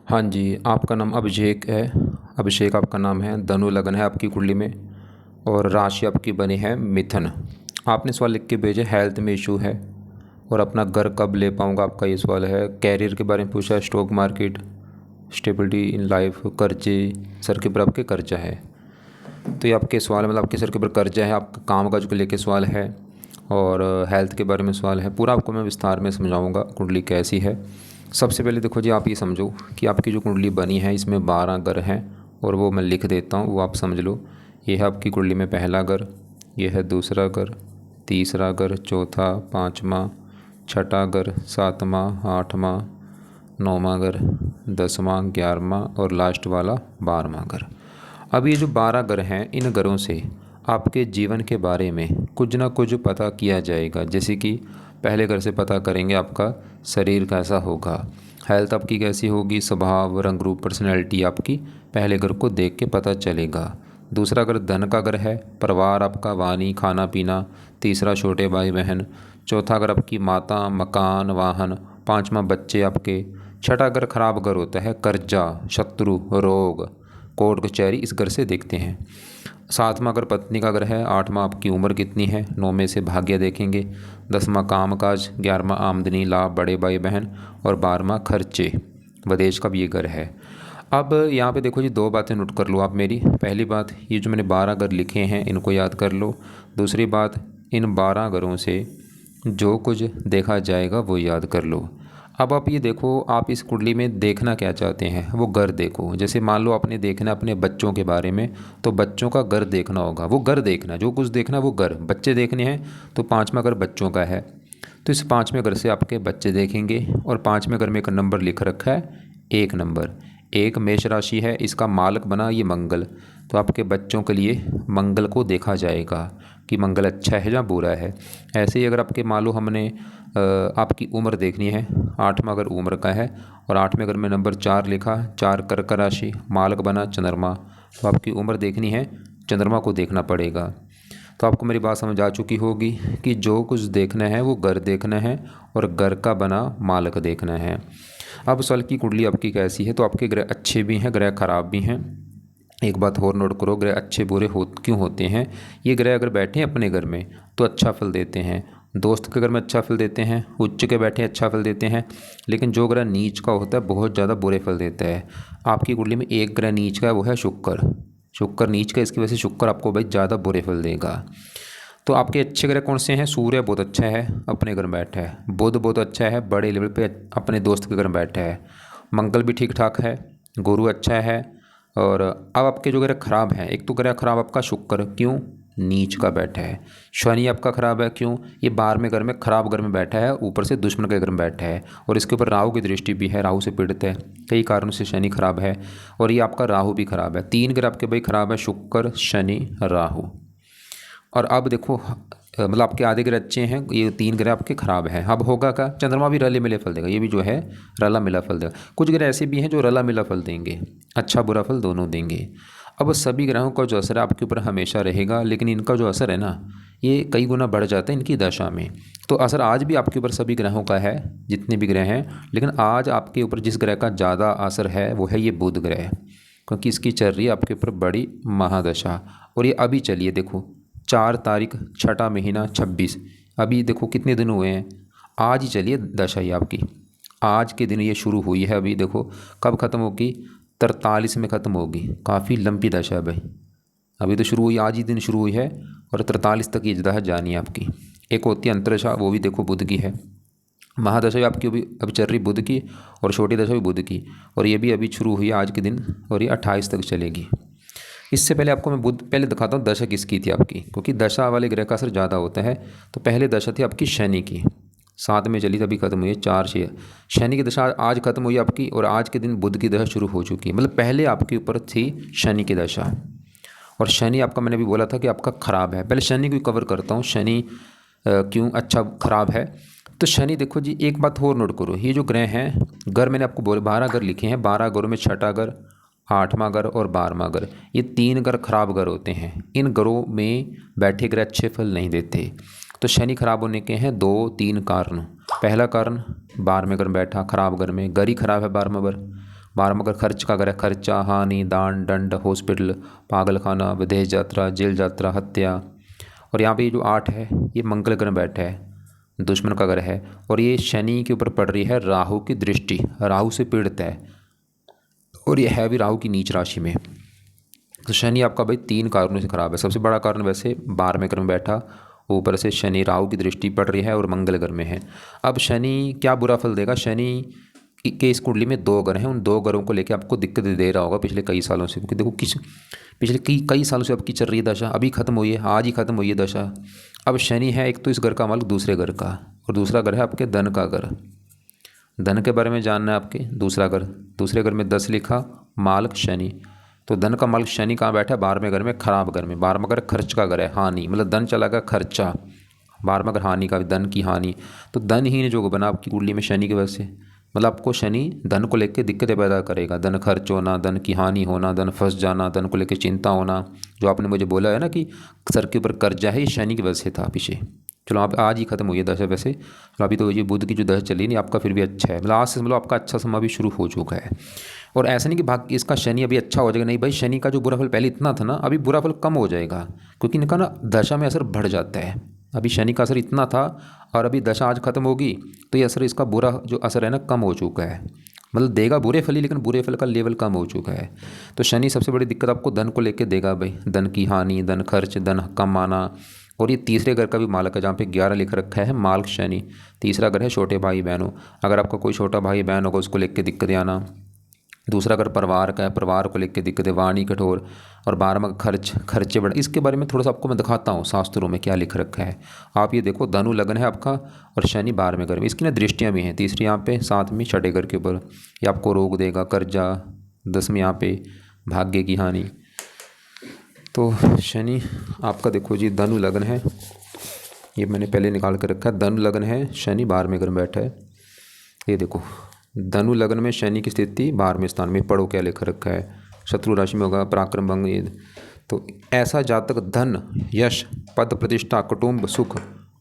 हाँ जी, आपका नाम अभिषेक है। अभिषेक आपका नाम है, धनु लगन है आपकी कुंडली में और राशि आपकी बनी है मिथुन। आपने सवाल लिख के भेजे हेल्थ में इशू है और अपना घर कब ले पाऊँगा, आपका ये सवाल है। कैरियर के बारे में पूछा है, stock market, stability in life, कर्जे, सर के ऊपर आपके कर्जा है। तो ये आपके सवाल मतलब आपके सर के ऊपर कर्जा है, आपका काम काज को लेके सवाल है और हेल्थ के बारे में सवाल है। पूरा आपको मैं विस्तार में समझाऊंगा कुंडली कैसी है। सबसे पहले देखो जी, आप ये समझो कि आपकी जो कुंडली बनी है इसमें 12 घर हैं और वो मैं लिख देता हूँ, वो आप समझ लो। ये है आपकी कुंडली में पहला घर, ये है दूसरा घर, तीसरा घर, चौथा, पाँचवा, छठा घर, सातवां, आठवां, नौवां घर, 10वां, 11वां और लास्ट वाला 12वां घर। अब ये जो 12 घर हैं, इन घरों से आपके जीवन के बारे में कुछ ना कुछ पता किया जाएगा। जैसे कि पहले घर से पता करेंगे आपका शरीर कैसा होगा, हेल्थ आपकी कैसी होगी, स्वभाव, रंग रूप, पर्सनैलिटी आपकी पहले घर को देख के पता चलेगा। दूसरा घर धन का घर है, परिवार आपका, वाणी, खाना पीना। तीसरा छोटे भाई बहन। चौथा घर आपकी माता, मकान, वाहन। पाँचवा बच्चे आपके। छठा घर खराब घर होता है, कर्जा, शत्रु, रोग, कोर्ट कचहरी इस घर से देखते हैं। सातवां अगर पत्नी का घर है। आठवां आपकी उम्र कितनी है, 9 में से भाग्य देखेंगे। 10वां काम काज, 11वां आमदनी लाभ, बड़े भाई बहन और 12वां खर्चे, विदेश का भी ये घर है। अब यहाँ पे देखो जी, दो बातें नोट कर लो आप मेरी। पहली बात, ये जो मैंने 12 घर लिखे हैं इनको याद कर लो। दूसरी बात, इन 12 घरों से जो कुछ देखा जाएगा वो याद कर लो। अब आप ये देखो, आप इस कुंडली में देखना क्या चाहते हैं वो घर देखो। जैसे मान लो आपने देखना अपने बच्चों के बारे में, तो बच्चों का घर देखना होगा। वो घर देखना, जो कुछ देखना वो घर, बच्चे देखने हैं तो पाँचवा घर बच्चों का है, तो इस पाँचवें घर से आपके बच्चे देखेंगे। और पाँचवें घर में एक नंबर लिख रखा है, 1 नंबर। एक मेष राशि है, इसका मालक बना ये मंगल, तो आपके बच्चों के लिए मंगल को देखा जाएगा कि मंगल अच्छा है या बुरा है। ऐसे ही अगर आपके मान लो हमने आपकी उम्र देखनी है, 8वां अगर उम्र का है और 8वें घर में नंबर 4 लिखा, 4 कर्क राशि, मालक बना चंद्रमा, तो आपकी उम्र देखनी है, चंद्रमा को देखना पड़ेगा। तो आपको मेरी बात समझ आ चुकी होगी कि जो कुछ देखना है वो घर देखना है और घर का बना मालक देखना है। अब साल की कुंडली आपकी कैसी है, तो आपके ग्रह अच्छे भी हैं, ग्रह खराब भी हैं। एक बात और नोट करो, ग्रह अच्छे बुरे क्यों होते हैं। ये ग्रह अगर बैठे हैं अपने घर में तो अच्छा फल देते हैं, दोस्त के घर में अच्छा फल देते हैं, उच्च के बैठे अच्छा फल देते हैं। लेकिन जो ग्रह नीच का होता है बहुत ज़्यादा बुरे फल देता है। आपकी कुंडली में एक ग्रह नीच का है, वो है शुक्र। शुक्र नीच का, इसकी वजह से शुक्र आपको भाई ज़्यादा बुरे फल देगा। तो आपके अच्छे ग्रह कौन से हैं? सूर्य बहुत अच्छा है, अपने घर में बैठा है। बुध बहुत अच्छा है, बड़े लेवल पे अपने दोस्त के घर में बैठा है। मंगल भी ठीक ठाक है, गुरु अच्छा है। और अब आपके जो ग्रह खराब हैं, एक तो ग्रह खराब आपका शुक्र, क्यों? नीच का बैठा है। शनि आपका खराब है, क्यों? ये 12वें घर में खराब घर में बैठा है, ऊपर से दुश्मन के घर में बैठा है और इसके ऊपर राहु की दृष्टि भी है, राहु से पीड़ित है। कई कारणों से शनि खराब है और ये आपका राहु भी खराब है। 3 ग्रह आपके भाई खराब है, शुक्र, शनि, राहु। और अब देखो मतलब आपके आधे ग्रह अच्छे हैं, ये 3 ग्रह आपके खराब हैं। अब होगा क्या? चंद्रमा भी रले मिले फल देगा, ये भी जो है रला मिला फल देगा। कुछ ग्रह ऐसे भी हैं जो रला मिला फल देंगे, अच्छा बुरा फल दोनों देंगे। अब सभी ग्रहों का जो असर है आपके ऊपर हमेशा रहेगा, लेकिन इनका जो असर है ना, ये कई गुना बढ़ जाता है इनकी दशा में। तो असर आज भी आपके ऊपर सभी ग्रहों का है, जितने भी ग्रह हैं। लेकिन आज आपके ऊपर जिस ग्रह का ज़्यादा असर है वो है ये बुध ग्रह, क्योंकि इसकी चल रही है आपके ऊपर बड़ी महादशा। और ये अभी चलिए देखो, 4 तारीख, छठा महीना 26, अभी देखो कितने दिन हुए हैं, आज ही चलिए दशा ये आपकी, आज के दिन ये शुरू हुई है। अभी देखो कब ख़त्म होगी, 43 में ख़त्म होगी। काफ़ी लंबी दशा है भाई, अभी तो शुरू हुई, आज ही दिन शुरू हुई है और 43 तक ये दशा जानी है आपकी। एक होती है अंतरदशा, वो भी देखो बुध की है। महादशा भी आपकी अभी चल रही बुध की, और छोटी दशा भी बुध की, और ये भी अभी शुरू हुई है आज के दिन, और ये 28 तक चलेगी। इससे पहले आपको मैं बुध पहले दिखाता हूँ दशा किसकी थी आपकी, क्योंकि दशा वाले ग्रह का असर ज़्यादा होता है। तो पहले दशा थी आपकी शनि की, 7 में चली तभी खत्म हुई है, 4 से शनि की दशा आज खत्म हुई आपकी, और आज के दिन बुध की दशा शुरू हो चुकी है। मतलब पहले आपके ऊपर थी शनि की दशा, और शनि आपका मैंने भी बोला था कि आपका खराब है। पहले शनि को कवर करता हूँ, शनि क्यों अच्छा खराब है। तो शनि देखो जी, एक बात और नोट करो, ये जो ग्रह हैं, घर मैंने आपको बोले 12 घर लिखे हैं, 12 घरों में छठा घर, 8वां घर और 12वां घर, ये 3 घर खराब घर होते हैं। इन घरों में बैठे ग्रह अच्छे फल नहीं देते। तो शनि खराब होने के हैं 2-3 कारण। पहला कारण, 12वें घर में बैठा खराब घर में, घर ही खराब है 12वां घर। 12 खर्च का घर है, खर्चा, हानि, दान, दंड, हॉस्पिटल, पागल खाना, विदेश यात्रा, जेल यात्रा, हत्या। और यहाँ पे ये जो 8 है ये मंगल ग्रह में बैठा है, दुश्मन का ग्रह है, और ये शनि के ऊपर पड़ रही है राहु की दृष्टि, राहु से पीड़ित है, और ये है भी राहु की नीच राशि में। तो शनि आपका भाई 3 कारणों से खराब है। सबसे बड़ा कारण वैसे 12वें घर में बैठा, ऊपर से शनि राहु की दृष्टि पड़ रही है और मंगल घर में है। अब शनि क्या बुरा फल देगा? शनि के इस कुंडली में 2 ग्रह हैं, उन 2 ग्रहों को लेकर आपको दिक्कत दे रहा होगा पिछले कई सालों से, क्योंकि देखो पिछले कई सालों से आपकी चल रही है दशा, अभी खत्म हुई है, आज ही खत्म हुई है दशा। अब शनि है एक तो इस घर का मालिक दूसरे घर का, और दूसरा घर है आपके धन का घर। धन के बारे में जानना है आपके, दूसरा घर, दूसरे घर में 10 लिखा, मालिक शनि। तो धन का मालिक शनि कहाँ बैठा है? 12वें घर में, खराब घर में। 12वां घर खर्च का घर है, हानि, मतलब धन चला गया खर्चा। 12वां घर हानि का, धन की हानि। तो धनहीन जो बना आपकी कुंडली में शनि की वजह से, मतलब आपको शनि धन को लेकर दिक्कतें पैदा करेगा। धन खर्च होना, धन की हानि होना, धन फंस जाना, धन को लेकर चिंता होना। जो आपने मुझे बोला है ना कि सर के ऊपर कर्जा है, ये शनि की वजह से था पीछे। चलो आप आज ही खत्म हुई है दशा वैसे, चलो अभी तो ये बुध की जो दशा चली नहीं आपका, फिर भी अच्छा है, मतलब आज से मतलब आपका अच्छा समय भी शुरू हो चुका है। और ऐसा नहीं कि भाग इसका शनि अभी अच्छा हो जाएगा, नहीं भाई, शनि का जो बुरा फल पहले इतना था ना, अभी बुरा फल कम हो जाएगा, क्योंकि इनका ना दशा में असर बढ़ जाता है। अभी शनि का असर इतना था और अभी दशा आज खत्म होगी तो ये असर, इसका बुरा जो असर है ना, कम हो चुका है। मतलब देगा बुरे फल ही, लेकिन बुरे फल का लेवल कम हो चुका है। तो शनि सबसे बड़ी दिक्कत आपको धन को लेकर देगा भाई, धन की हानि, धन खर्च, धन कम आना। और ये तीसरे घर का भी मालक है, जहाँ पे 11 लिख रखा है, मालक शनि। तीसरा घर है छोटे भाई बहनों, अगर आपका कोई छोटा भाई बहन होगा उसको लेकर दिक्कतें आना। दूसरा घर परिवार का है, परिवार को लेकर दिक्कतें, वाणी कठोर। और 12वां खर्चे बढ़। इसके बारे में थोड़ा सा आपको मैं दिखाता हूँ शास्त्रों में क्या लिख रखा है। आप ये देखो, धनु लगन है आपका और शनि 12वें घर में, इसकी ना दृष्टियाँ भी हैं, तीसरी यहाँ पे, 7वीं छठे घर के ऊपर। ये आपको रोग देगा, कर्जा। 10वीं यहाँ पे भाग्य की हानि। तो शनि आपका देखो जी, धनु लगन है, ये मैंने पहले निकाल कर रखा है, धनु लगन है, शनि 12वें घर में बैठा है। ये देखो, धनु लगन में शनि की स्थिति 12वें स्थान में, पढ़ो क्या लिख रखा है, शत्रु राशि में होगा, पराक्रम भंग। ये तो ऐसा जातक धन, यश, पद प्रतिष्ठा, कुटुंब सुख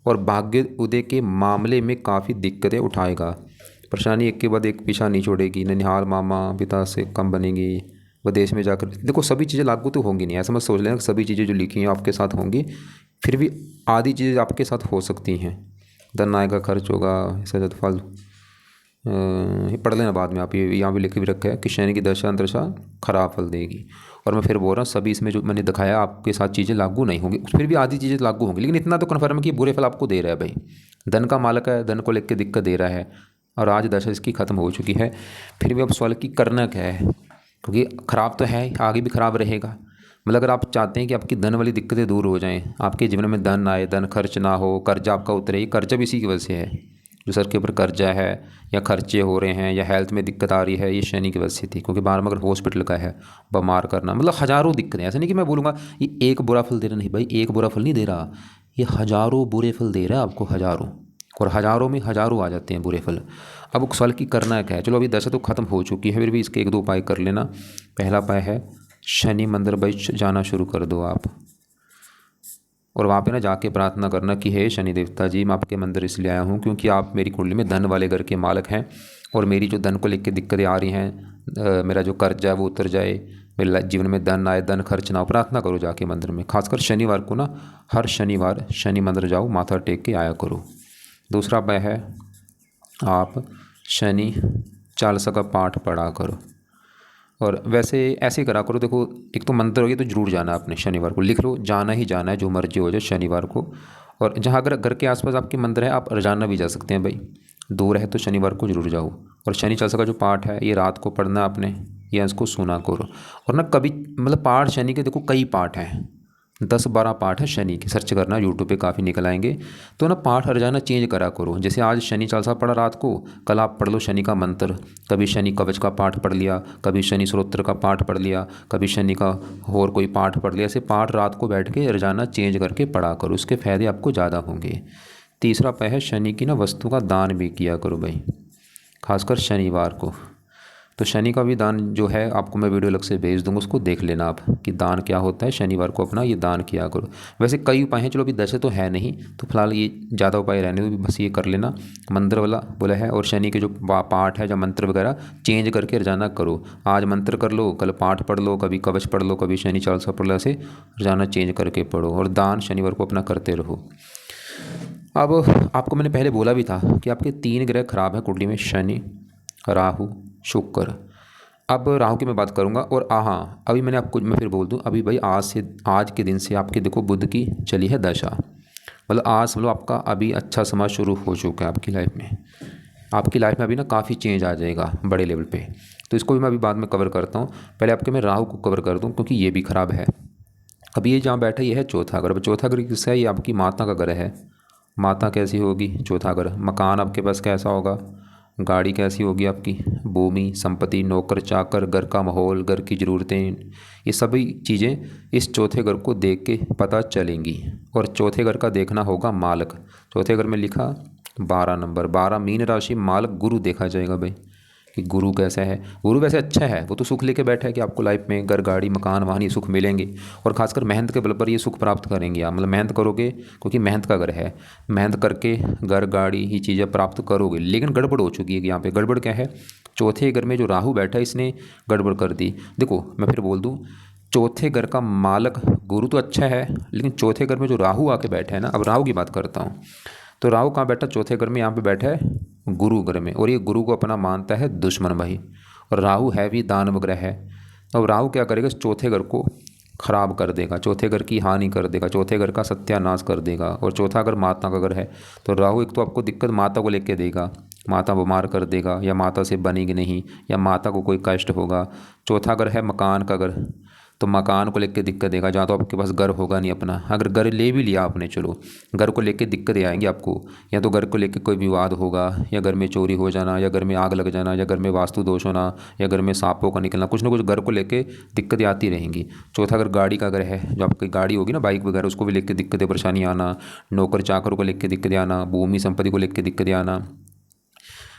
और भाग्य उदय के मामले में काफ़ी दिक्कतें उठाएगा। परेशानी एक के बाद एक पीछा नहीं छोड़ेगी, ननिहाल मामा पिता से कम बनेगी, विदेश में जाकर। देखो सभी चीज़ें लागू तो होंगी नहीं, ऐसा मत सोच लेना कि सभी चीज़ें जो लिखी हैं आपके साथ होंगी, फिर भी आधी चीज़ें आपके साथ हो सकती हैं। धन आएगा, खर्च होगा, ऐसा जब फल ये पढ़ लेना बाद में आप, ये यहाँ भी लिख भी रखा है कि शनि की दशा अंतरशा खराब फल देगी। और मैं फिर बोल रहा हूँ, सभी इसमें जो मैंने दिखाया आपके साथ चीज़ें लागू नहीं होंगी, फिर भी आधी चीज़ें लागू होंगी, लेकिन इतना तो कन्फर्म है कि बुरे फल आपको दे रहा है भाई। धन का मालक है, धन को लेकर दिक्कत दे रहा है, और आज दशा इसकी ख़त्म हो चुकी है। फिर भी अब सवाल की करना क्या है, क्योंकि ख़राब तो है, आगे भी ख़राब रहेगा। मतलब अगर आप चाहते हैं कि आपकी धन वाली दिक्कतें दूर हो जाएं, आपके जीवन में धन आए, धन खर्च ना हो, कर्जा आपका उतरे, ये कर्जा भी इसी की वजह से है, जो सर के ऊपर कर्जा है या खर्चे हो रहे हैं या हेल्थ में दिक्कत आ रही है, ये शनि की वजह से थी। क्योंकि 12वां घर हॉस्पिटल का है, बीमार करना, मतलब हज़ारों दिक्कतें। ऐसा नहीं कि मैं बोलूँगा ये एक बुरा फल दे रहा, नहीं भाई, एक बुरा फल नहीं दे रहा, ये हज़ारों बुरे फल दे रहा है आपको, हज़ारों, और हज़ारों में हज़ारों आ जाते हैं बुरे फल। अब उस सवाल की करना क्या है, चलो अभी दशा तो ख़त्म हो चुकी है, फिर भी इसके 1-2 उपाय कर लेना। पहला उपाय है शनि मंदिर भाई जाना शुरू कर दो आप, और वहाँ पे ना जाके प्रार्थना करना कि हे शनि देवता जी, मैं आपके मंदिर इसलिए आया हूँ क्योंकि आप मेरी कुंडली में धन वाले घर के मालक हैं, और मेरी जो धन को लेकर दिक्कतें आ रही हैं, मेरा जो कर्जा है वो उतर जाए, मेरे जीवन में धन आए, धन खर्च ना हो। प्रार्थना करो जाके मंदिर में, खासकर शनिवार को ना, हर शनिवार शनि मंदिर जाओ, माथा टेक के आया करो। दूसरा उपाय है आप शनि चालीसा का पाठ पढ़ा करो, और वैसे ऐसे करा करो। देखो एक तो मंदिर हो गया तो जरूर जाना आपने, शनिवार को लिख लो, जाना ही जाना है, जो मर्जी हो जाए शनिवार को। और जहाँ अगर घर के आसपास आपके मंदिर है, आप रोजाना भी जा सकते हैं भाई, दूर है तो शनिवार को जरूर जाओ। और शनि चालीसा का जो पाठ है ये रात को पढ़ना आपने, या इसको सुना करो। और ना कभी, मतलब पाठ शनि के देखो कई पाठ हैं, 10-12 पाठ है शनि के, सर्च करना यूट्यूब पे काफ़ी निकल आएंगे। तो ना पाठ हर जाना चेंज करा करो, जैसे आज शनि चालीसा पढ़ा रात को, कल आप पढ़ लो शनि का मंत्र, कभी शनि कवच का पाठ पढ़ लिया, कभी शनि स्तोत्र का पाठ पढ़ लिया, कभी शनि का और कोई पाठ पढ़ लिया। ऐसे पाठ रात को बैठ के रोजाना चेंज करके पढ़ा करो, उसके फ़ायदे आपको ज़्यादा होंगे। तीसरा उपाय है शनि की ना वस्तु का दान भी किया करो भाई, खासकर शनिवार को। तो शनि का भी दान जो है आपको मैं वीडियो अलग से भेज दूंगा, उसको देख लेना आप कि दान क्या होता है। शनिवार को अपना ये दान किया करो। वैसे कई उपाय हैं, चलो अभी दशा तो है नहीं तो फिलहाल ये ज़्यादा उपाय रहने दो, बस ये कर लेना। मंत्र वाला बोला है, और शनि के जो पाठ है, जो मंत्र वगैरह चेंज करके रोजाना करो। आज मंत्र कर लो, कल पाठ पढ़ लो, कभी कवच पढ़ लो, कभी शनि चालीसा पढ़ लो, ऐसे रोजाना चेंज करके पढ़ो। और दान शनिवार को अपना करते रहो। अब आपको मैंने पहले बोला भी था कि आपके 3 ग्रह खराब है कुंडली में, शनि, राहु, शुक्र। अब राहु की मैं बात करूंगा। और हाँ, अभी मैं फिर बोल दूं, अभी भाई आज के दिन से आपके देखो बुध की चली है दशा। मतलब आज समझ लो आपका अभी अच्छा समय शुरू हो चुका है आपकी लाइफ में। आपकी लाइफ में अभी ना काफ़ी चेंज आ जाएगा बड़े लेवल पे। तो इसको भी मैं अभी बाद में कवर करता हूँ। पहले आपके मैं राहु को कवर कर दूँ, क्योंकि ये भी खराब है। अब ये जहाँ बैठा ये है चौथा घर। अब चौथा घर किसका है? ये आपकी माता का घर है। माता कैसी होगी? चौथा घर। मकान आपके पास कैसा होगा? गाड़ी कैसी होगी आपकी? भूमि, संपत्ति, नौकर चाकर, घर का माहौल, घर की ज़रूरतें, ये सभी चीज़ें इस चौथे घर को देख के पता चलेंगी। और चौथे घर का देखना होगा मालक। चौथे घर में लिखा 12 नंबर, 12 मीन राशि, मालक गुरु देखा जाएगा भाई कि गुरु कैसा है। गुरु वैसे अच्छा है, वो तो सुख लेके बैठा है कि आपको लाइफ में घर, गाड़ी, मकान, वाहन, ये सुख मिलेंगे। और खासकर मेहनत के बल पर ये सुख प्राप्त करेंगे आप। मतलब मेहनत करोगे, क्योंकि मेहनत का घर है। मेहनत करके घर, गाड़ी, ये चीज़ें प्राप्त करोगे। लेकिन गड़बड़ हो चुकी है कि यहाँ पे गड़बड़ क्या है? चौथे घर में जो राहु बैठा है, इसने गड़बड़ कर दी। देखो मैं फिर बोल दूँ, चौथे घर का मालक गुरु तो अच्छा है, लेकिन चौथे घर में जो राहु आके बैठा है ना, अब राहु की बात करता हूँ। तो राहु कहाँ बैठा? चौथे घर में, यहाँ पे बैठा है गुरु घर में। और ये गुरु को अपना मानता है दुश्मन भाई। और राहु है भी दानव ग्रह है। अब राहु क्या करेगा? इस चौथे घर को खराब कर देगा, चौथे घर की हानि कर देगा, चौथे घर का सत्यानाश कर देगा। और चौथा घर माता का घर है। तो राहु एक तो आपको दिक्कत माता को लेके देगा, माता बीमार कर देगा, या माता से बनेगी नहीं, या माता को कोई कष्ट होगा। चौथा घर है मकान का घर। तो मकान को लेके दिक्कत देगा, जहाँ तो आपके पास घर होगा नहीं अपना। अगर घर ले भी लिया आपने, चलो घर को लेके दिक्कतें आएंगी आपको। या तो घर को लेके कोई विवाद होगा, या घर में चोरी हो जाना, या घर में आग लग जाना, या घर में वास्तु दोष होना, या घर में सांपों का निकलना, कुछ ना कुछ घर को लेके दिक्कतें आती रहेंगी। चौथा अगर गाड़ी का घर है, जो आपकी गाड़ी होगी ना, बाइक वगैरह, उसको भी लेके दिक्कतें परेशानी आना, नौकर चाकर को लेके दिक्कतें आना, भूमि संपत्ति को लेके दिक्कतें आना।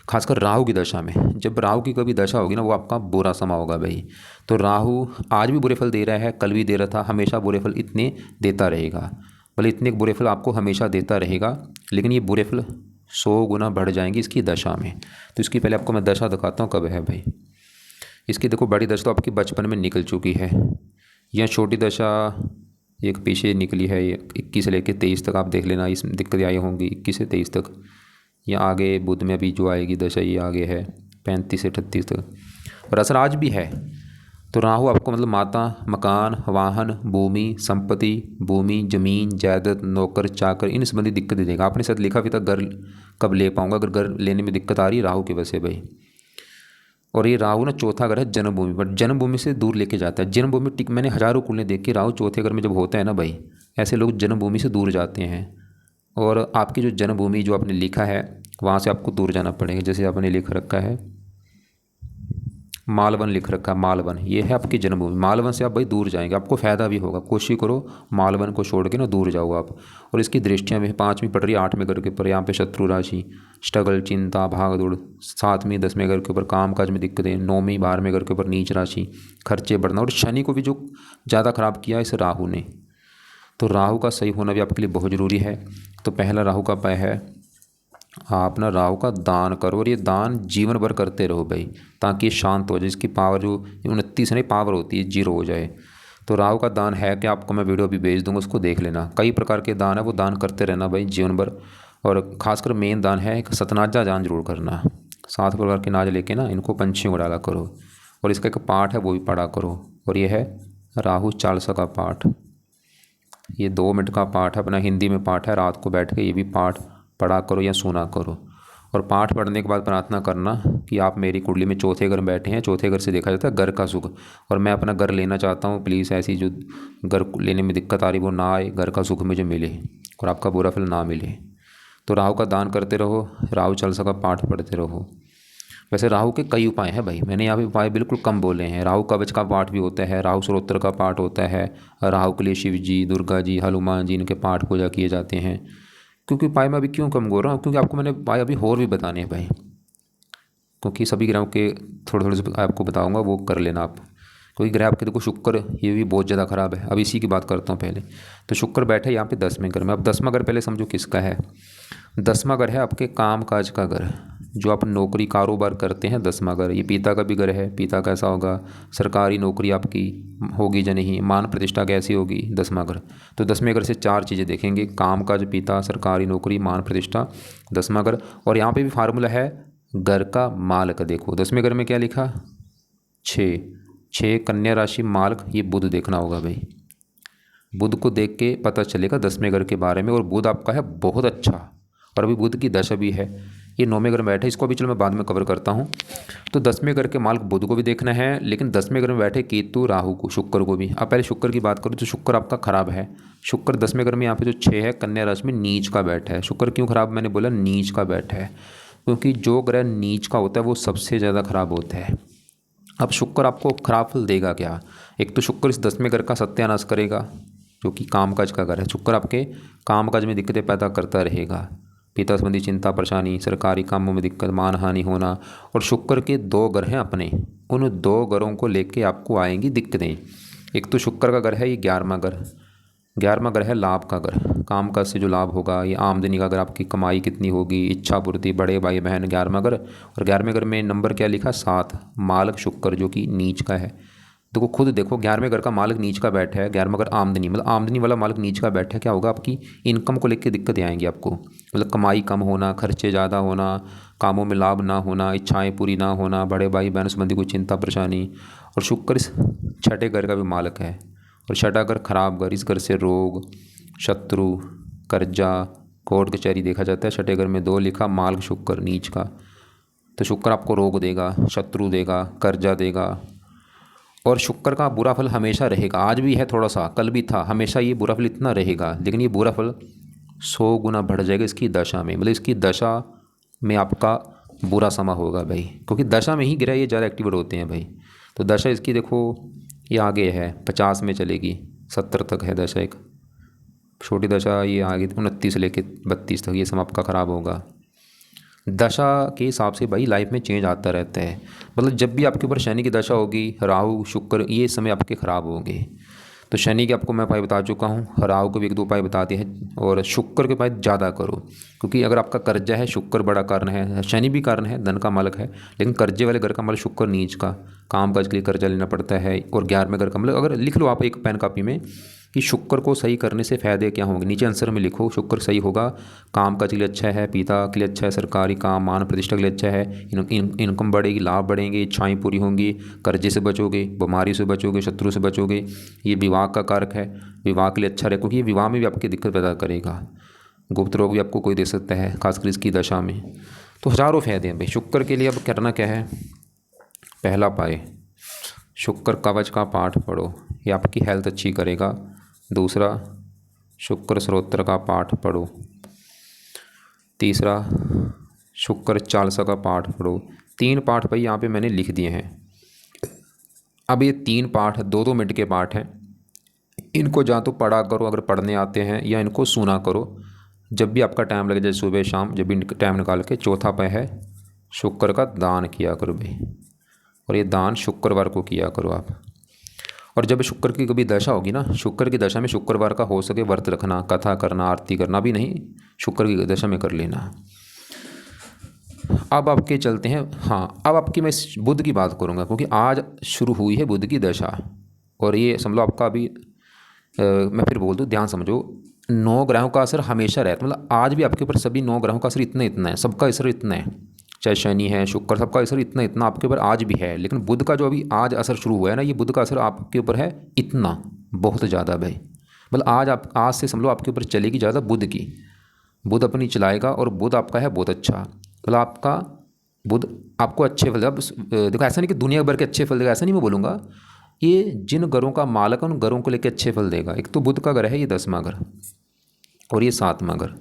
खासकर राहु की दशा में, जब राहु की कभी दशा होगी ना, वो आपका बुरा समा होगा भाई। तो राहु आज भी बुरे फल दे रहा है, कल भी दे रहा था, हमेशा बुरे फल इतने देता रहेगा। भले इतने बुरे फल आपको हमेशा देता रहेगा, लेकिन ये बुरे फल 100 गुना बढ़ जाएंगे इसकी दशा में। तो इसकी पहले आपको मैं दशा दिखाता हूँ कब है भाई। इसकी देखो बड़ी दशा तो आपकी बचपन में निकल चुकी है। यह छोटी दशा एक पीछे निकली है, ये 21 से लेकर 23 तक आप देख लेना, इस दिक्कतें आई होंगी 21 से 23 तक। या आगे बुध में अभी जो आएगी दशा, ये आगे है 35 से 38 तक। और असर आज भी है। तो राहु आपको मतलब माता, मकान, वाहन, भूमि, संपत्ति, भूमि, जमीन, जायदाद, नौकर चाकर, इन संबंधी दिक्कतें देगा। आपने शायद लिखा भी था घर कब ले पाऊंगा, अगर घर लेने में दिक्कत आ रही है राहु की वजह से भाई। और ये राहु ना चौथा घर है जन्मभूमि पर, जन्मभूमि से दूर लेके जाता है। जन्मभूमि टिक, मैंने हजारों कुंडली देखी, राहु चौथे घर में जब होता है ना भाई, ऐसे लोग जन्मभूमि से दूर जाते हैं। और आपकी जो जन्मभूमि जो आपने लिखा है, वहाँ से आपको दूर जाना पड़ेगा। जैसे आपने लिख रखा है मालवन, लिख रखा है मालवन, ये है आपकी जन्मभूमि। मालवन से आप भाई दूर जाएंगे, आपको फ़ायदा भी होगा। कोशिश करो मालवन को छोड़ के ना दूर जाओ आप। और इसकी दृष्टियाँ भी 5वीं पड़ रही है 8वें घर के ऊपर, यहाँ पे शत्रु राशि, स्ट्रगल, चिंता, भाग दौड़। 7वीं 10वें घर के ऊपर काम काज में दिक्कतें, 9वीं 12वें घर के ऊपर नीच राशि, खर्चे बढ़ना। और शनि को भी जो ज़्यादा खराब किया इस राहु ने। तो राहु का सही होना भी आपके लिए बहुत ज़रूरी है। तो पहला राहु का उपाय है, आप ना राहु का दान करो। और ये दान जीवन भर करते रहो भाई, ताकि ये शांत हो जाए, इसकी पावर जो 29 नहीं पावर होती है, 0 हो जाए। तो राहु का दान है कि आपको मैं वीडियो भी भेज दूंगा, उसको देख लेना। कई प्रकार के दान है, वो दान करते रहना भाई जीवन भर। और खासकर मेन दान है एक सतनाजा दान जरूर करना। 7 प्रकार के नाज लेके ना इनको पंछियों को डाला करो। और इसका एक पाठ है, वो भी पढ़ा करो। और ये है राहु चालीसा का पाठ। ये 2 मिनट का पाठ है, अपना हिंदी में पाठ है। रात को बैठ के ये भी पाठ पढ़ा करो या सुना करो। और पाठ पढ़ने के बाद प्रार्थना करना कि आप मेरी कुंडली में चौथे घर में बैठे हैं। चौथे घर से देखा जाता है घर का सुख, और मैं अपना घर लेना चाहता हूँ। प्लीज़ ऐसी जो घर लेने में दिक्कत आ रही वो ना आए, घर का सुख मुझे मिले और आपका बुरा फल ना मिले। तो राहु का दान करते रहो, राहु चालीसा का पाठ पढ़ते रहो। वैसे राहु के कई उपाय हैं भाई, मैंने यहाँ पे उपाय बिल्कुल कम बोले हैं। राहु कवच का पाठ भी होता है, राहु स्तोत्र का पाठ होता है, राहु के लिए शिव जी, दुर्गा जी, हनुमान जी, इनके पाठ पूजा किए जाते हैं। क्योंकि उपाय मैं अभी क्यों कम बोल रहा हूँ, क्योंकि आपको मैंने उपाय अभी और भी बताने हैं भाई। क्योंकि सभी ग्रहों के थोड़े थोड़े से आपको बताऊंगा, वो कर लेना आप। कोई ग्रह आपके देखो शुक्र, ये भी बहुत ज़्यादा ख़राब है। अब इसी की बात करता हूँ पहले। तो शुक्र बैठा है यहाँ पे 10वें घर में। अब 10वां घर पहले समझो किसका है। 10वां घर है आपके काम काज का घर, जो आप नौकरी कारोबार करते हैं। 10वां घर ये पिता का भी घर है। पिता कैसा होगा, सरकारी नौकरी आपकी होगी या नहीं, मान प्रतिष्ठा कैसी होगी, 10वां घर। तो 10वें घर से 4 चीज़ें देखेंगे, काम काज, पिता, सरकारी नौकरी, मान प्रतिष्ठा, 10वां घर। और यहाँ पे भी फार्मूला है घर का मालक। देखो 10वें घर में क्या लिखा, 6, 6 कन्या राशि मालक, ये बुध देखना होगा भाई। बुध को देख के पता चलेगा 10वें घर के बारे में। और बुध आपका है बहुत अच्छा, और अभी बुध की दशा भी है। ये 9वें घर में बैठे, इसको भी चलो मैं बाद में कवर करता हूँ। तो 10वें घर के मालक बुध को भी देखना है, लेकिन 10वें घर में बैठे केतु राहु को, शुक्र को भी। अब पहले शुक्र की बात करूँ तो शुक्र आपका खराब है। शुक्र 10वें घर में यहाँ पे जो 6 है कन्या राशि में नीच का बैठा है। शुक्र क्यों खराब, मैंने बोला नीच का बैठा है, क्योंकि जो ग्रह नीच का होता है वो सबसे ज़्यादा खराब होता है। अब शुक्र आपको खराब फल देगा क्या। एक तो शुक्र इस 10वें घर का सत्यानाश करेगा, जो कि कामकाज का घर है। शुक्र आपके कामकाज में दिक्कतें पैदा करता रहेगा, पिता संबंधी चिंता परेशानी, सरकारी कामों में दिक्कत, मान हानि होना। और शुक्र के 2 घर हैं अपने, उन 2 घरों को लेके आपको आएंगी दिक्कतें। एक तो शुक्र का घर है ये 11वां घर। 11वां घर है लाभ का घर, काम काज से जो लाभ होगा, ये आमदनी का घर, आपकी कमाई कितनी होगी, इच्छा पूर्ति, बड़े भाई बहन, 11वां घर। और 11वें घर में नंबर क्या लिखा, 7, मालक शुक्र जो कि नीच का है। देखो खुद देखो 11वें घर का मालक नीच का बैठा है। 11वां घर आमदनी, मतलब आमदनी वाला मालक नीच का बैठा है। क्या होगा, आपकी इनकम को लेकर दिक्कतें आएंगी आपको, मतलब कमाई कम होना, खर्चे ज़्यादा होना, कामों में लाभ ना होना, इच्छाएं पूरी ना होना, बड़े भाई बहन संबंधी कोई चिंता परेशानी। और शुक्र इस 6ठे घर का भी मालक है। और 6ठा घर खराब घर, इस घर से रोग, शत्रु, कर्जा, कोर्ट कचहरी देखा जाता है। 6ठे घर में 2 लिखा, मालक शुक्र नीच का। तो शुक्र आपको रोग देगा, शत्रु देगा, कर्जा देगा। और शुक्र का बुरा फल हमेशा रहेगा, आज भी है थोड़ा सा, कल भी था, हमेशा ये बुरा फल इतना रहेगा। लेकिन ये बुरा फल 100 गुना बढ़ जाएगा इसकी दशा में, मतलब इसकी दशा में आपका बुरा समय होगा भाई, क्योंकि दशा में ही ग्रह ये ज़्यादा एक्टिवेट होते हैं भाई। तो दशा इसकी देखो ये आगे है, 50 में चलेगी, 70 तक है दशा। एक छोटी दशा ये आगे 29 से लेकर 32 तक, ये समय आपका ख़राब होगा। दशा के हिसाब से भाई लाइफ में चेंज आता रहता है, मतलब जब भी आपके ऊपर शनि की दशा होगी, राहु शुक्र ये समय आपके ख़राब होंगे। तो शनि के आपको मैं उपाय बता चुका हूँ, राहु को भी 1-2 उपाय बता दिए हैं। और शुक्र के उपाय ज़्यादा करो, क्योंकि अगर आपका कर्जा है, शुक्र बड़ा कारण है, शनि भी कारण है, धन का मालक है, लेकिन कर्जे वाले घर का मालक शुक्र नीच का, काम काज के लिए कर्जा लेना पड़ता है। और 11वें घर का मतलब, अगर लिख लो आप एक पेन कापी में कि शुक्र को सही करने से फ़ायदे क्या होंगे, नीचे आंसर में लिखो। शुक्र सही होगा, काम काज के लिए अच्छा है, पिता के लिए अच्छा है, सरकारी काम, मान प्रतिष्ठा के लिए अच्छा है, इनकम बढ़ेगी, लाभ बढ़ेंगे, इच्छाएं पूरी होंगी, कर्जे से बचोगे, बीमारी से बचोगे, शत्रु से बचोगे। ये विवाह का कारक है, विवाह के लिए अच्छा रहे, क्योंकि ये विवाह में भी आपकी दिक्कत पैदा करेगा। गुप्त रोग भी आपको कोई दे सकता है, खासकर इसकी दशा में। तो हज़ारों फ़ायदे हैं भाई शुक्र के लिए। अब करना क्या है, पहला उपाय शुक्र कवच का पाठ पढ़ो, ये आपकी हेल्थ अच्छी करेगा। दूसरा शुक्र स्तोत्र का पाठ पढ़ो। तीसरा शुक्र चालीसा का पाठ पढ़ो। 3 पाठ भाई यहाँ पे मैंने लिख दिए हैं। अब ये 3 पाठ 2-2 मिनट के पाठ हैं, इनको या तो पढ़ा करो अगर पढ़ने आते हैं, या इनको सुना करो जब भी आपका टाइम लगे, जैसे सुबह शाम, जब भी टाइम निकाल के। चौथा उपाय है शुक्र का दान किया करो भाई, और ये दान शुक्रवार को किया करो आप। और जब शुक्र की कभी दशा होगी ना, शुक्र की दशा में शुक्रवार का हो सके व्रत रखना, कथा करना, आरती करना भी नहीं, शुक्र की दशा में कर लेना। अब आपके चलते हैं, हाँ अब आपकी मैं बुध की बात करूँगा, क्योंकि आज शुरू हुई है बुध की दशा। और ये समझ लो आपका अभी मैं फिर बोल दूँ, ध्यान समझो, 9 ग्रहों का असर हमेशा रहता है, मतलब आज भी आपके ऊपर सभी 9 ग्रहों का असर इतना इतना है, सबका असर इतना है, चाहे शनि है, शुक्र, सबका असर इतना इतना आपके ऊपर आज भी है। लेकिन बुध का जो अभी आज असर शुरू हुआ है ना, ये बुध का असर आपके ऊपर है इतना, बहुत ज़्यादा भाई। मतलब आज से समझ लो आपके ऊपर चलेगी ज़्यादा बुध की, बुध अपनी चलाएगा। और बुध आपका है बहुत अच्छा, मतलब आपका बुध आपको अच्छे फल। अब देखो ऐसा नहीं कि दुनिया भर के अच्छे फल देगा, ऐसा नहीं मैं बोलूँगा, ये जिन घरों का मालक है उन घरों को लेकर अच्छे फल देगा। एक तो बुध का घर है ये 10वां घर, और ये 7वां घर।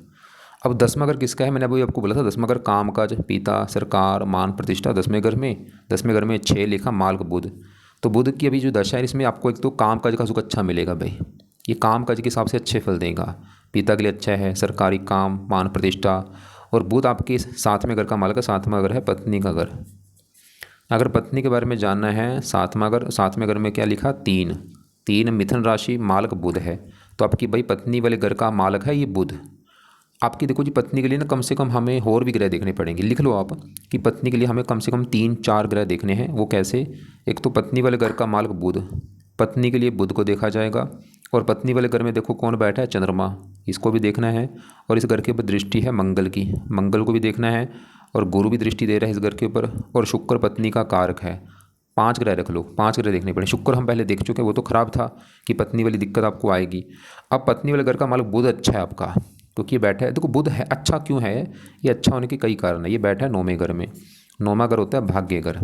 अब 10वां घर किसका है, मैंने अभी आपको बोला था 10वां घर काम काज, पिता, सरकार, मान प्रतिष्ठा। 10वें घर में 6 लिखा, मालक बुध। तो बुध की अभी जो दशा है इसमें आपको एक तो काम काज का सुख अच्छा मिलेगा भाई, ये काम काज के हिसाब से अच्छे फल देगा, पिता के लिए अच्छा है, सरकारी काम, मान प्रतिष्ठा। और बुध आपके 7वें घर का मालक है, 7वां घर है पत्नी का घर, अगर पत्नी के बारे में जानना है, साथ में घर में क्या लिखा, 3 3 मिथुन राशि, मालक बुध है। तो आपकी भाई पत्नी वाले घर का मालक है ये बुध। आपकी देखो जी पत्नी के लिए ना कम से कम हमें और भी ग्रह देखने पड़ेंगे। लिख लो आप कि पत्नी के लिए हमें कम से कम 3-4 ग्रह देखने हैं। वो कैसे? एक तो पत्नी वाले घर का मालक बुध, पत्नी के लिए बुध को देखा जाएगा। और पत्नी वाले घर में देखो कौन बैठा है, चंद्रमा, इसको भी देखना है। और इस घर के ऊपर दृष्टि है मंगल की, मंगल को भी देखना है। और गुरु भी दृष्टि दे रहा है इस घर के ऊपर। और शुक्र पत्नी का कारक है। 5 ग्रह रख लो, 5 ग्रह देखने पड़े। शुक्र हम पहले देख चुके हैं, वो तो खराब था कि पत्नी वाली दिक्कत आपको आएगी। अब पत्नी वाले घर का मालक बुध अच्छा है आपका, क्योंकि ये बैठा है। देखो बुध है अच्छा, क्यों है ये अच्छा होने के कई कारण है। ये बैठा है 9वें घर में। 9वां घर होता है भाग्य घर,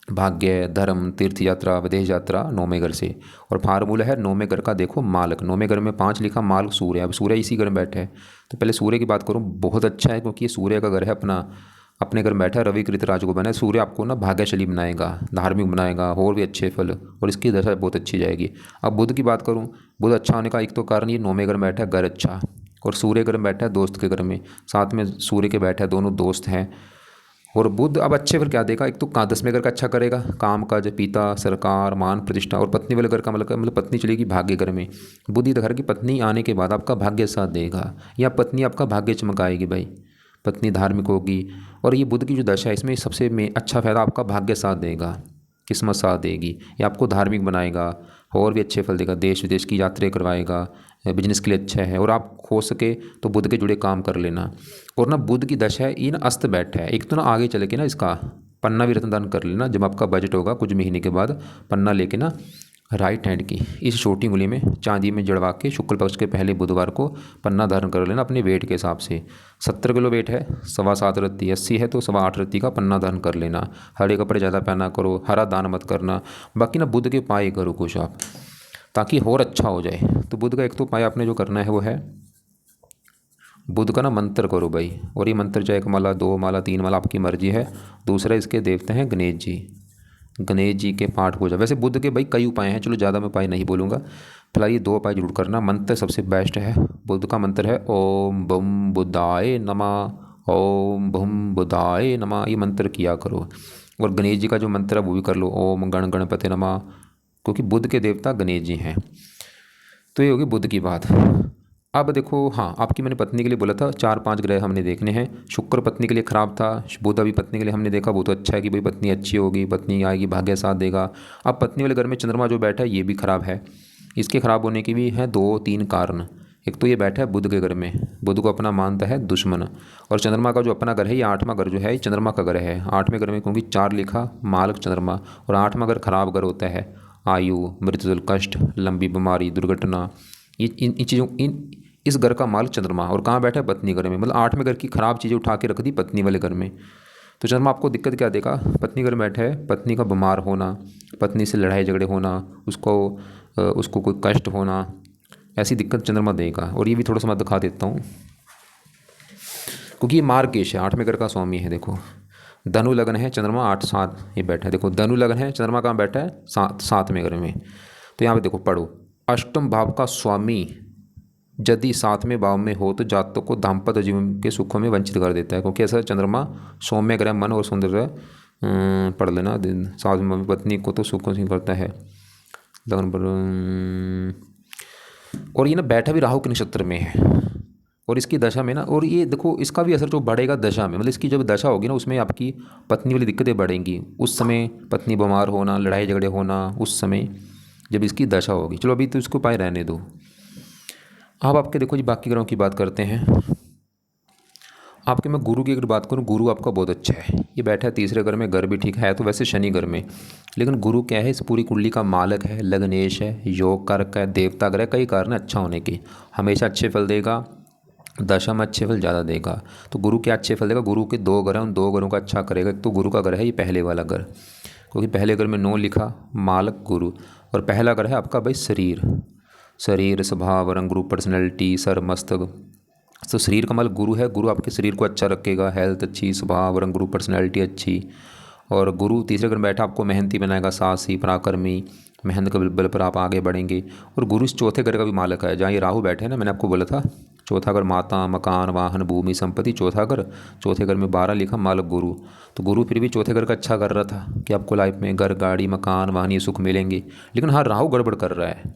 भाग्य, धर्म, तीर्थ यात्रा, विदेश यात्रा 9वें घर से। और फार्मूला है 9वें घर का, देखो मालक, 9वें घर में 5 लिखा, मालक सूर्य। अब सूर्य इसी घर में बैठा है। तो पहले सूर्य की बात करूँ, बहुत अच्छा है क्योंकि ये सूर्य का घर है अपना, अपने घर में बैठा है। रवि कृत राज को बना है। सूर्य आपको ना भाग्यशाली बनाएगा, धार्मिक बनाएगा, और भी अच्छे फल, और इसकी दशा बहुत अच्छी जाएगी। अब बुध की बात करूँ, बुध अच्छा होने का एक तो कारण ये 9वें घर में बैठा है, घर अच्छा। और सूर्य घर में बैठा है दोस्त के घर में, साथ में सूर्य के बैठा है, दोनों दोस्त हैं। और बुध अब अच्छे फिर क्या देगा, एक तो 10वें घर का अच्छा करेगा, काम काज, पिता, सरकार, मान प्रतिष्ठा। और पत्नी वाले घर का मतलब पत्नी चलेगी भाग्य घर में। बुध ही घर की पत्नी आने के बाद आपका भाग्य साथ देगा, या पत्नी आपका भाग्य चमकाएगी भाई, पत्नी धार्मिक होगी। और ये बुध की जो दशा है इसमें सबसे में अच्छा फायदा आपका भाग्य साथ देगा, किस्मत साथ देगी। ये आपको धार्मिक बनाएगा, और भी अच्छे फल देगा, देश विदेश की यात्रा करवाएगा, बिजनेस के लिए अच्छा है। और आप हो सके तो बुध के जुड़े काम कर लेना। और ना बुध की दशा है ये ना अस्त बैठा है, एक तो ना आगे चले के ना इसका पन्ना भी रत्नदान कर लेना। जब आपका बजट होगा कुछ महीने के बाद, पन्ना लेके ना राइट हैंड की इस छोटी उंगली में चांदी में जड़वा के शुक्ल पक्ष के पहले बुधवार को पन्ना धारण कर लेना अपने वेट के हिसाब से। 70 किलो वेट है, 7.25 रत्ती, 80 है तो 8.25 रत्ती का पन्ना धारण कर लेना। हरे कपड़े ज़्यादा पहना करो, हरा दान मत करना। बाकी ना बुध के उपाय करो कुछ आप, ताकि और अच्छा हो जाए। तो बुध का एक तो उपाय आपने जो करना है वो है बुध का ना मंत्र करो भाई। और ये मंत्र चाहे 1 माला, 2 माला, 3 माला, आपकी मर्जी है। दूसरा इसके देवते हैं गणेश जी, गणेश जी के पाठ पूजा। वैसे बुध के भाई कई उपाय हैं, चलो ज़्यादा मैं उपाय नहीं बोलूँगा। फिलहाल ये 2 उपाय जरूर करना। मंत्र सबसे बेस्ट है, बुध का मंत्र है ओम बम बुधाय नमः, ओम बम बुधाय नमः, ये मंत्र किया करो। और गणेश जी का जो मंत्र है वो भी कर लो, ओम गण गणपति नमः, क्योंकि बुध के देवता गणेश जी हैं। तो ये होगी बुध की बात। अब देखो, हाँ आपकी मैंने पत्नी के लिए बोला था 4-5 ग्रह हमने देखने हैं। शुक्र पत्नी के लिए खराब था, बुध अभी पत्नी के लिए हमने देखा, वो तो अच्छा है कि भाई पत्नी अच्छी होगी, पत्नी आएगी, भाग्य साथ देगा। अब पत्नी वाले घर में चंद्रमा जो बैठा है ये भी खराब है। इसके खराब होने की भी हैं 2-3 कारण। एक तो ये बैठा है बुध के घर में, बुध को अपना मानता है दुश्मन। और चंद्रमा का जो अपना घर है ये 8वां घर जो है ये चंद्रमा का घर है। 8वें घर में क्योंकि 4 लिखा, मालक चंद्रमा। और 8वां घर खराब घर होता है, आयु, मृत्यु, कष्ट, लंबी बीमारी, दुर्घटना, ये इन चीज़ों इस घर का मालिक चंद्रमा। और कहाँ बैठा है, पत्नी घर में। मतलब 8वें घर की खराब चीज़ें उठा के रख दी पत्नी वाले घर में। तो चंद्रमा आपको दिक्कत क्या देगा, पत्नी घर में बैठा है, पत्नी का बीमार होना, पत्नी से लड़ाई झगड़े होना, उसको कोई कष्ट होना, ऐसी दिक्कत चंद्रमा देगा। और ये भी थोड़ा सा मैं दिखा देता हूँ, क्योंकि ये मार्गकेश है, 8वें घर का स्वामी है। देखो धनु लगन है, चंद्रमा 8-7 ये बैठा है। देखो धनु लगन है, चंद्रमा कहाँ बैठा है, 7वें घर में। तो यहाँ पे देखो पढ़ो, अष्टम भाव का स्वामी यदि 7वें भाव में हो तो जातकों को दाम्पत्य जीवन के सुखों में वंचित कर देता है। क्योंकि ऐसा चंद्रमा सौम्य ग्रह, मन और सुंदर पढ़ लेना। 7वें भाव में पत्नी को तो सुखों से करता है लगन पर। और ये ना बैठा भी राहु के नक्षत्र में है। और इसकी दशा में ना, और ये देखो इसका भी असर जो बढ़ेगा दशा में, मतलब इसकी जब दशा होगी ना उसमें आपकी पत्नी वाली दिक्कतें बढ़ेंगी। उस समय पत्नी बीमार होना, लड़ाई झगड़े होना, उस समय जब इसकी दशा होगी। चलो अभी तो इसको उपाय रहने दो। अब आपके देखो जी बाकी ग्रहों की बात करते हैं। आपके मैं गुरु की अगर बात करूँ, गुरु आपका बहुत अच्छा है। ये बैठा है 3रे घर में, घर भी ठीक है तो वैसे शनि घर में, लेकिन गुरु क्या है, इस पूरी कुंडली का मालक है, लग्नेश है, योग कारक है, देवता ग्रह, कई कारण अच्छा होने के, हमेशा अच्छे फल देगा, दशा में अच्छे फल ज़्यादा देगा। तो गुरु क्या अच्छे फल देगा, गुरु के 2 घर हैं, उन 2 घरों का अच्छा करेगा। एक तो गुरु का घर है ये पहले वाला घर, क्योंकि पहले घर में 9 लिखा, मालक गुरु। और पहला घर है आपका भाई शरीर, शरीर, स्वभाव, रंग, रूप, पर्सनैलिटी, सर, मस्तक। तो शरीर का मालक गुरु है, गुरु आपके शरीर को अच्छा रखेगा, हेल्थ अच्छी, स्वभाव, रंग, रूप, पर्सनैलिटी अच्छी। और गुरु 3रे घर में बैठा आपको मेहनती बनाएगा, साहसी, पराक्रमी, मेहनत के बल पर आप आगे बढ़ेंगे। और गुरु इस 4थे घर का भी मालक है, जहाँ ये राहु बैठे हैं ना, मैंने आपको बोला था चौथा घर माता, मकान, वाहन, भूमि, संपत्ति। चौथा घर, चौथे घर में 12 लिखा मालक गुरु। तो गुरु फिर भी चौथे घर का अच्छा कर रहा था कि आपको लाइफ में घर, गाड़ी, मकान, वाहन ये सुख मिलेंगे। लेकिन हाँ, राहु गड़बड़ कर रहा है।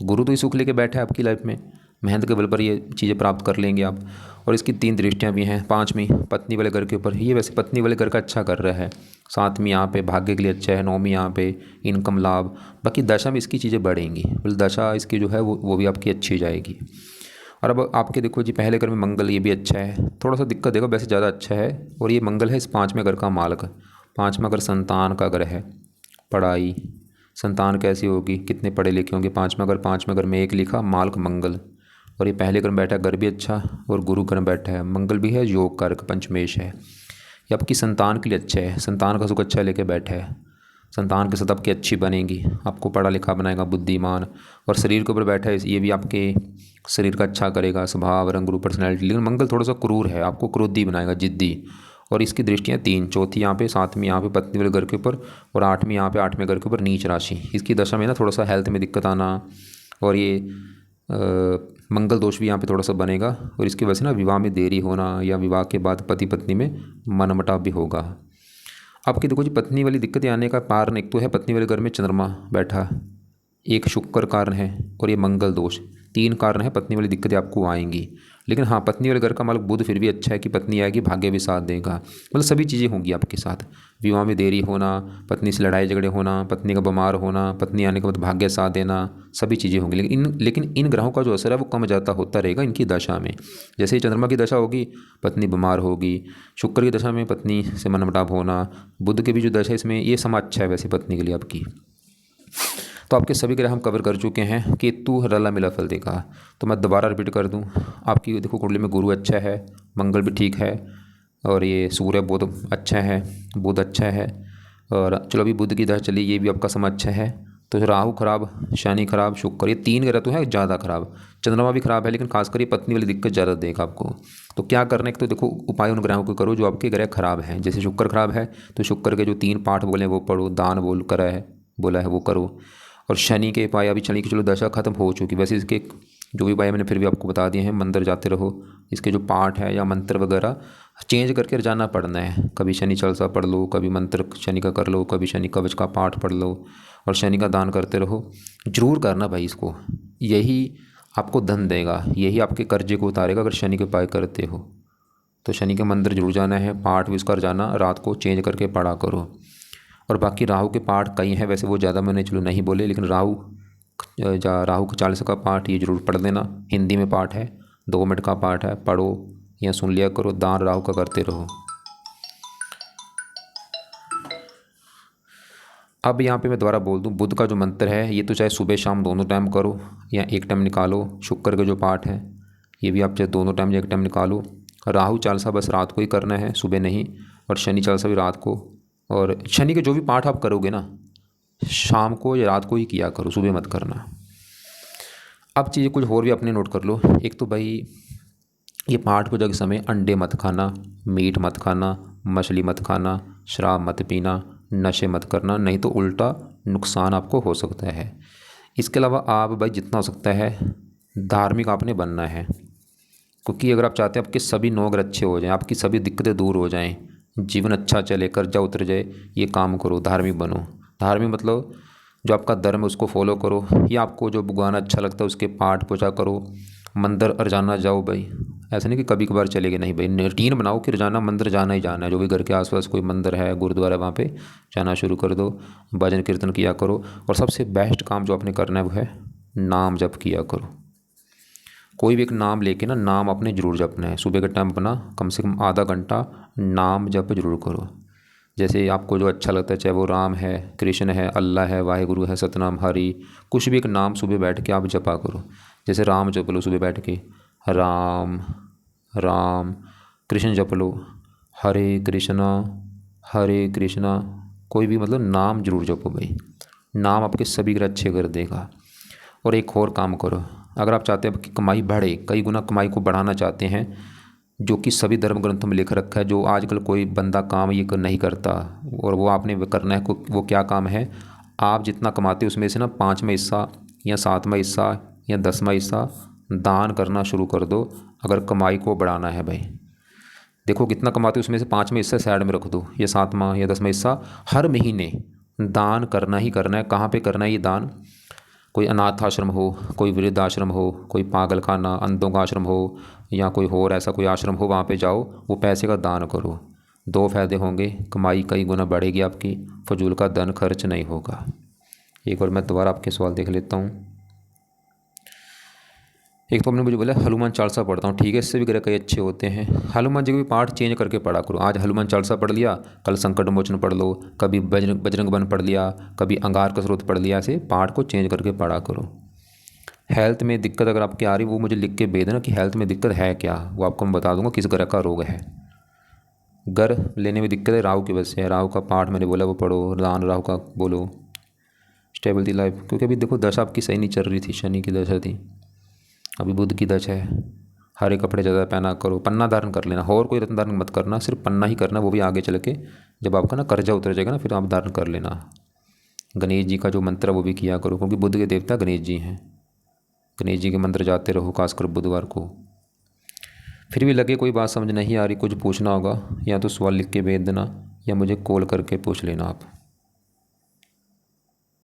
गुरु तो ये सुख लेके बैठा है आपकी लाइफ में, मेहनत के बल पर ये चीज़ें प्राप्त कर लेंगे आप। और इसकी 3 दृष्टियाँ भी हैं। 5वीं पत्नी वाले घर के ऊपर, ये वैसे पत्नी वाले घर का अच्छा कर रहा है। 7वीं यहाँ पे भाग्य के लिए अच्छा है। 9वीं यहाँ पे इनकम लाभ। बाकी दशा में इसकी चीज़ें बढ़ेंगी, मतलब दशा इसकी जो है वो भी आपकी अच्छी जाएगी। और अब आपके देखो जी, पहले घर में मंगल, ये भी अच्छा है। थोड़ा सा दिक्कत देखो, वैसे ज़्यादा अच्छा है। और ये मंगल है इस 5वें घर का मालक। 5वां घर संतान का घर है, पढ़ाई, संतान कैसी होगी, कितने पढ़े लिखे होंगे। 5वां घर, 5वें घर में 1 लिखा मालक मंगल। और ये पहले घर में बैठा है, घर भी अच्छा। और गुरु घर में बैठा है, मंगल भी है, योग कारक पंचमेश है। ये आपकी संतान के लिए अच्छा है, संतान का सुख अच्छा लेके बैठा है। संतान के साथ आपकी अच्छी बनेगी, आपको पढ़ा लिखा बनाएगा, बुद्धिमान। और शरीर के ऊपर बैठा है, ये भी आपके शरीर का अच्छा करेगा, स्वभाव, रंग, रूप, पर्सनैलिटी। लेकिन मंगल थोड़ा सा क्रूर है, आपको क्रोधी बनाएगा, जिद्दी। और इसकी दृष्टियाँ 3, चौथी यहाँ पे, 7वीं यहाँ पे पत्नी वाले घर के ऊपर, और 8वीं यहाँ पे 8वें घर के ऊपर नीच राशि। इसकी दशा में ना थोड़ा सा हेल्थ में दिक्कत आना, और ये मंगल दोष भी यहाँ पे थोड़ा सा बनेगा। और इसकी वजह से ना विवाह में देरी होना, या विवाह के बाद पति पत्नी में मनमुटाव भी होगा। आपकी देखो जी, पत्नी वाली दिक्कतें आने का कारण एक तो है पत्नी वाले घर में चंद्रमा बैठा, एक शुक्र कारण है, और ये मंगल दोष। 3 कारण है पत्नी वाली दिक्कतें आपको आएंगी। लेकिन हाँ, पत्नी वाले घर का मालिक बुध फिर भी अच्छा है कि पत्नी आएगी, भाग्य भी साथ देगा। मतलब सभी चीज़ें होंगी आपके साथ। विवाह में देरी होना, पत्नी से लड़ाई झगड़े होना, पत्नी का बीमार होना, पत्नी आने के बाद भाग्य साथ देना, सभी चीज़ें होंगी। लेकिन इन ग्रहों का जो असर है वो कम ज़्यादा होता रहेगा इनकी दशा में। जैसे ही चंद्रमा की दशा होगी, पत्नी बीमार होगी। शुक्र की दशा में पत्नी से मनमुटाव होना। बुध की भी जो दशा है, इसमें ये समय अच्छा है वैसे पत्नी के लिए आपकी। तो आपके सभी ग्रह हम कवर कर चुके हैं। केतु रला मिला फल देखा। तो मैं दोबारा रिपीट कर दूं, आपकी देखो कुंडली में गुरु अच्छा है, मंगल भी ठीक है, और ये सूर्य बहुत अच्छा है, बुध अच्छा है। और चलो अभी बुध की दशा चली, ये भी आपका समय अच्छा है। तो राहु खराब, शनि खराब, शुक्र, ये 3 ग्रह तो है ज़्यादा खराब। चंद्रमा भी खराब है, लेकिन खासकर ये पत्नी वाली दिक्कत ज़्यादा देगा आपको। तो क्या करना है, तो देखो उपाय उन ग्रहों को करो जो आपके ग्रह खराब हैं। जैसे शुक्र खराब है तो शुक्र के जो 3 पाठ बोले वो पढ़ो, दान बोला है वो करो। और शनि के उपाय, अभी शनि की चलो दशा खत्म हो चुकी, वैसे इसके जो भी उपाय मैंने फिर भी आपको बता दिए हैं। मंदिर जाते रहो, इसके जो पाठ है या मंत्र वगैरह चेंज करके रोजाना पढ़ना है। कभी शनि चालीसा पढ़ लो, कभी मंत्र शनि का कर लो, कभी शनि कवच का पाठ पढ़ लो, और शनि का दान करते रहो। जरूर करना भाई इसको, यही आपको धन देगा, यही आपके कर्जे को उतारेगा अगर शनि के उपाय करते हो। तो शनि के मंदिर जरूर जाना है, पाठ भी उसका रोजाना रात को चेंज करके पढ़ा करो। और बाकी राहु के पाठ कई हैं, वैसे वो ज़्यादा मैंने चलो नहीं बोले, लेकिन राहु का 40 का पाठ ये जरूर पढ़ लेना। हिंदी में पाठ है, 2 मिनट का पाठ है, पढ़ो या सुन लिया करो। दान राहु का करते रहो। अब यहाँ पे मैं दोबारा बोल दूँ, बुध का जो मंत्र है ये तो चाहे सुबह शाम दोनों टाइम करो या एक टाइम निकालो। शुक्र के जो पाठ है ये भी आप चाहे दोनों टाइम या एक टाइम निकालो। राहु चालीसा बस रात को ही करना है, सुबह नहीं। और शनि चालीसा भी रात को। और शनि के जो भी पाठ आप करोगे ना, शाम को या रात को ही किया करो, सुबह मत करना। अब चीज़ें कुछ और भी अपने नोट कर लो। एक तो भाई ये पाठ पूजा के समय अंडे मत खाना, मीट मत खाना, मछली मत खाना, शराब मत पीना, नशे मत करना, नहीं तो उल्टा नुकसान आपको हो सकता है। इसके अलावा आप भाई जितना हो सकता है धार्मिक आपने बनना है, क्योंकि अगर आप चाहते हैं आपके सभी 9 ग्रह अच्छे हो जाएं, आपकी सभी दिक्कतें दूर हो जाएं, जीवन अच्छा चले, कर्जा उतर जाए, ये काम करो, धार्मिक बनो। धार्मिक मतलब जो आपका धर्म है उसको फॉलो करो, या आपको जो भगवान अच्छा लगता है उसके पाठ पूजा करो। मंदिर रोजाना जाओ भाई, ऐसा नहीं कि कभी कभार चलेगे, नहीं भाई, रूटीन बनाओ कि रोजाना मंदिर जाना ही जाना है। जो भी घर के आसपास कोई मंदिर है, गुरुद्वारा, वहाँ पे जाना शुरू कर दो, भजन कीर्तन किया करो। और सबसे बेस्ट काम जो आपने करना है वो है नाम जप किया करो। कोई भी एक नाम लेके ना, नाम आपने जरूर जपना है। सुबह के टाइम अपना कम से कम आधा घंटा नाम जप जरूर करो। जैसे आपको जो अच्छा लगता है, चाहे वो राम है, कृष्ण है, अल्लाह है, वाहेगुरु है, सतनाम, हरि, कुछ भी एक नाम सुबह बैठ के आप जपा करो। जैसे राम जप लो सुबह बैठ के, राम राम। कृष्ण जप लो, हरे कृष्णा। कोई भी मतलब नाम जरूर जपो भाई, नाम आपके सभी ग्रह अच्छे कर देगा। और एक और काम करो, अगर आप चाहते हैं आपकी कमाई बढ़े, कई गुना कमाई को बढ़ाना चाहते हैं, जो कि सभी धर्म ग्रंथों में लिख रखा है, जो आजकल कोई बंदा काम ये नहीं करता, और वो आपने करना है। वो क्या काम है, आप जितना कमाते हो उसमें से ना 5वां हिस्सा या 7वां हिस्सा या 10वां हिस्सा दान करना शुरू कर दो अगर कमाई को बढ़ाना है भाई। देखो कितना कमाते हो उसमें से 5वां हिस्सा साइड में रख दो, या 7वां या 10वां हिस्सा हर महीने दान करना ही करना है। कहाँ पे करना है ये दान? कोई अनाथ आश्रम हो, कोई वृद्ध आश्रम हो, कोई पागल खाना, अंधों का आश्रम हो, या कोई और ऐसा कोई आश्रम हो, वहाँ पे जाओ, वो पैसे का दान करो। 2 फायदे होंगे, कमाई कई गुना बढ़ेगी आपकी, फजूल का धन खर्च नहीं होगा। एक और मैं दोबारा आपके सवाल देख लेता हूँ। एक तो आपने मुझे बोला हनुमान चालीसा पढ़ता हूँ, ठीक है, इससे भी ग्रह कई अच्छे होते हैं। हनुमान जी के भी पाठ चेंज करके पढ़ा करो। आज हनुमान चालीसा पढ़ लिया, कल संकट मोचन पढ़ लो, कभी बजरंग बन पढ़ लिया, कभी अंगार का स्रोत पढ़ लिया। ऐसे पाठ को चेंज करके पढ़ा करो। हेल्थ में दिक्कत अगर आपकी आ रही, वो मुझे लिख के भेज देना कि हेल्थ में दिक्कत है क्या, वो आपको मैं बता दूंगा किस ग्रह का रोग है। घर लेने में दिक्कत है, राहु की वजह से है। राहु का पाठ मैंने बोला वो पढ़ो, दान राहु का बोलो। स्टेबल दी लाइफ, क्योंकि अभी देखो दशा आपकी सही नहीं चल रही थी, शनि की दशा थी, अभी बुध की दशा है। हरे कपड़े ज़्यादा पहना करो, पन्ना धारण कर लेना, और कोई रत्न धारण मत करना, सिर्फ पन्ना ही करना, वो भी आगे चल के जब आपका ना कर्जा उतर जाएगा ना, फिर आप धारण कर लेना। गणेश जी का जो मंत्र है वो भी किया करो, क्योंकि बुध के देवता गणेश जी हैं। गणेश जी के मंत्र जाते रहो, खासकर बुधवार को। फिर भी लगे कोई बात समझ नहीं आ रही, कुछ पूछना होगा, या तो सवाल लिख के भेज देना, या मुझे कॉल करके पूछ लेना आप।